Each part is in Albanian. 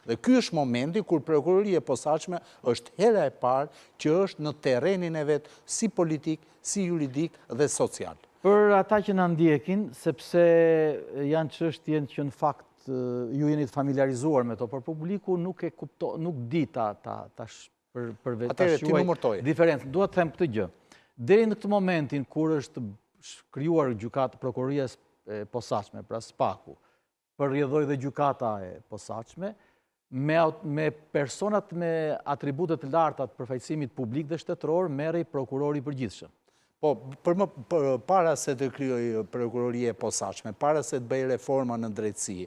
Dhe ky është momenti kur prokuroria e posaçme është hera e parë që është në terrenin e vet si politik, si juridik dhe social. Për ata që na ndjekin, sepse janë çështje që në fakt ju jeni të familiarizuar me to, por publiku nuk e kupton, nuk di ta për vetë diferencën. Dua të them këtë gjë. Deri në këtë momentin kur është krijuar gjykata prokuroria e posaçme, pra SPAK-u, për rrjedhoi dhe gjykata e posaçme, me personat me atribute të larta të përfaqësimit publik dhe shtetëror merrej prokurori i përgjithshëm. Po, para se të krijoj prokuroria e posaçme, para se të bëj reforma në drejtësi,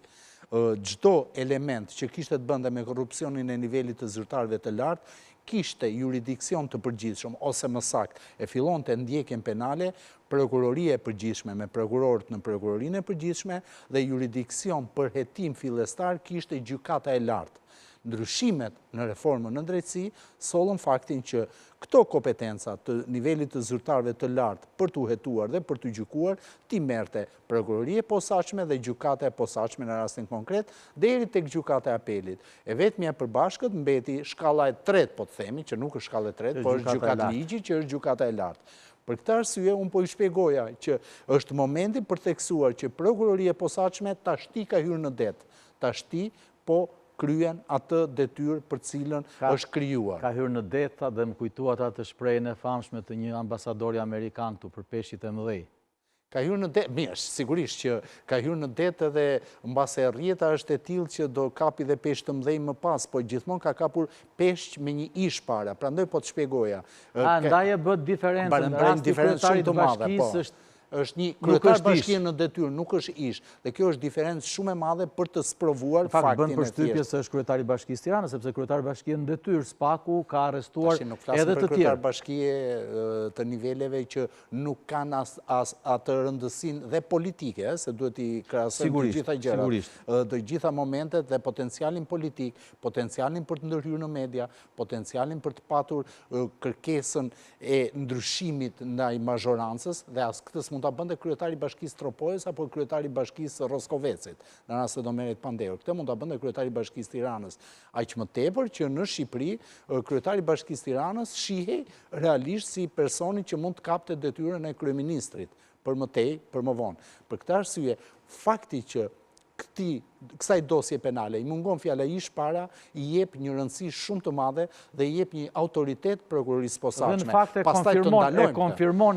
çdo element që kishte të bënte me korrupsionin e nivelit të zyrtarëve të lartë, kishte juridiksion të përgjithshëm, ose më saktë, e fillonte ndjekjen penale, prokuroria e përgjithshme me prokurorët në prokurorinë e përgjithshme dhe juridiksion për hetim fillestar kishte gjykata e lartë. Ndryshimet në reformën në drejtësi sollën faktin që këto kompetenca të nivelit të zyrtarëve të lartë për të hetuar dhe për të gjykuar ti merrte prokuroria e posaçme dhe gjykata e posaçme në rastin konkret deri tek gjykata e apelit. E vetmja e përbashkët mbeti shkalla e tretë, po të themi, që nuk është shkalla e tretë, por është gjykata ligji, që është gjykata e lartë. Për këtë arsye, unë po i shpjegoja që është momenti për theksuar që prokuroria e posaçme tashti ka hyrë në det, tashti po kryen atë detyrë për cilën është krijuar. Ka hyrë në det dhe më kujtuat atë shprehjen e famshme të një ambasadori amerikan këtu për peshqit e mëdhej. Ka hyrë në det, mirë, sigurisht që ka hyrë në det edhe mbase rrjeta është e tillë që do kapi dhe peshq të mëdhej më pas, po gjithmonë ka kapur peshq me një ish para. Prandaj po të shpjegoja. Ndaj e bë diferencë në rastin e kryetarit të bashkisë është një kryetar bashkie në detyrë, nuk është ish. Dhe kjo është diferencë shumë e madhe për të sprovuar faktin e thjeshtë. Bën përshtypje se është kryetari i Bashkisë Tiranës, sepse kryetari i bashkie në detyrë, SPAK-u ka arrestuar edhe të tjerë. Nuk flasim për kryetar bashkie të niveleve që nuk kanë atë rëndësinë dhe politike, se duhet i krahasojmë të gjitha gjërat, të gjitha momentet dhe potencialin politik, potencialin për të ndërhyrë në media, potencialin për të patur kërkesën e ndryshimit ndaj mazhorancës dhe as këtë mund ta bënte kryetari i Bashkisë Tropojës apo kryetari i Bashkisë Roskovecit, në rast se do merret pandehur. Këtë mund ta bënte kryetari i Bashkisë Tiranës. Aq më tepër që në Shqipëri kryetari i Bashkisë Tiranës shihej realisht si personi që mund të kapte detyrën e kryeministrit, për më tej, për më vonë. Për këtë arsye, fakti që kësaj dosje penale i mungon fjala ish para, i jep një rëndësi shumë të madhe dhe i jep një autoritet prokurorisë posaçme. Dhe në fakt e konfirmon